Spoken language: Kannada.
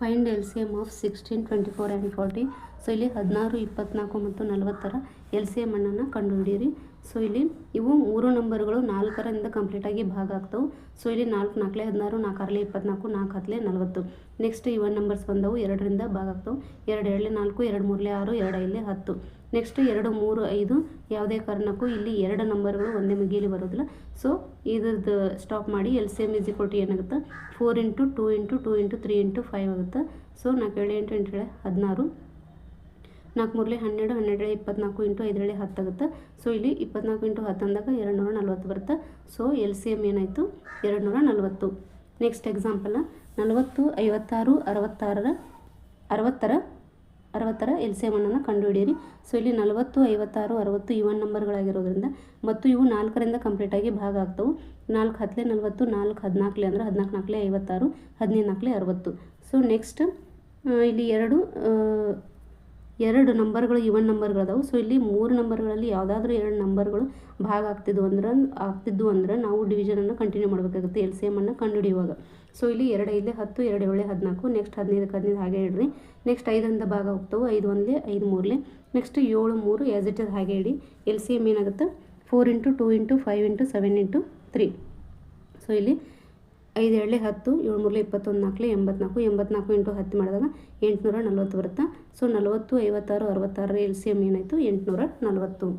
Find L C M of 16, 24 and 40. So ಇಲ್ಲಿ 16, 24 ಮತ್ತು 40ರ ಎಲ್ ಸಿ ಎಮ್ ಅನ್ನು ಕಂಡುಹಿಡಿಯಿರಿ. ಸೊ ಇಲ್ಲಿ ಇವು 3 ನಂಬರ್ಗಳು 4ರಿಂದ ಕಂಪ್ಲೀಟಾಗಿ ಭಾಗ ಆಗ್ತವೆ. ಸೊ ಇಲ್ಲಿ 4 4 16, 4 6 24, 4 10 40. ನೆಕ್ಸ್ಟ್ ಇವನ್ ನಂಬರ್ಸ್ ಬಂದವು 2ರಿಂದ ಭಾಗ ಆಗ್ತವೆ. 2 2 4, 2 3 6, 2 5 10. ನೆಕ್ಸ್ಟ್ 2 3 5 ಯಾವುದೇ ಕಾರಣಕ್ಕೂ ಇಲ್ಲಿ 2 ನಂಬರ್ಗಳು ಒಂದೇ ಮಗಿಯಲ್ಲಿ ಬರೋದಿಲ್ಲ. ಸೊ ಇದ್ರದ್ದು ಸ್ಟಾಪ್ ಮಾಡಿ L C M is equal to ಏನಾಗುತ್ತೆ 4 × 2 × 2 × 3 × 5 ಆಗುತ್ತೆ. ಸೊ 4 7 8 8 16, 4 3 12, 12 24 × 5 10 ಆಗುತ್ತೆ. ಸೊ ಇಲ್ಲಿ 24 × 10 ಅಂದಾಗ 240 ಬರುತ್ತೆ. ಸೊ ಎಲ್ ಸಿ ಎಮ್ ಏನಾಯಿತು 240. ನೆಕ್ಸ್ಟ್ ಎಕ್ಸಾಂಪಲ್ 40 56 60ರ ಎಲ್ ಸಿ ಎಮ್ ಅನ್ನು ಕಂಡುಹಿಡಿಯಿರಿ. ಸೊ ಇಲ್ಲಿ 40 56 60 ಇವನ್ ನಂಬರ್ಗಳಾಗಿರೋದ್ರಿಂದ ಮತ್ತು ಇವು 4ರಿಂದ ಕಂಪ್ಲೀಟಾಗಿ ಭಾಗ ಆಗ್ತವೆ. 4 10 40, 4 14 ಅಂದರೆ 14 4 56, 15 4 60. ಸೊ ನೆಕ್ಸ್ಟ್ ಇಲ್ಲಿ ಎರಡು ನಂಬರ್ಗಳು ಇವನ್ ನಂಬರ್ಗಳದಾವೆ. ಸೊ ಇಲ್ಲಿ 3 ನಂಬರ್ಗಳಲ್ಲಿ ಯಾವುದಾದ್ರೂ 2 ನಂಬರ್ಗಳು ಭಾಗ ಆಗ್ತಿದ್ವು ಅಂದ್ರೆ ನಾವು ಡಿವಿಷನನ್ನು ಕಂಟಿನ್ಯೂ ಮಾಡಬೇಕಾಗುತ್ತೆ ಎಲ್ ಸಿ ಎಮ್ ಅನ್ನು ಕಂಡುಹಿಡಿಯುವಾಗ. ಸೊ ಇಲ್ಲಿ 2 5 10, 2 7 14, ನೆಕ್ಸ್ಟ್ 15 15 ಹಾಗೆ ಇಡ್ರಿ. ನೆಕ್ಸ್ಟ್ 5ರಿಂದ ಭಾಗ ಹೋಗ್ತವೆ. 5 1 5 3. ನೆಕ್ಸ್ಟ್ 7 3 ಆ್ಯಸ್ ಇಟ್ ಇಸ್ ಹಾಗೆ ಇಡಿ. ಎಲ್ ಸಿ ಎಮ್ ಏನಾಗುತ್ತೆ 4 × 2 × 5 × 7 × 3. ಸೊ ಇಲ್ಲಿ 5 2 10, 7 3 21 4 84, 84 × 10 ಮಾಡಿದಾಗ 840 ಬರುತ್ತೆ. ಸೊ 40 56 66ರ ಎಲ್ ಸಿ ಎಮ್ ಏನಾಯಿತು 840.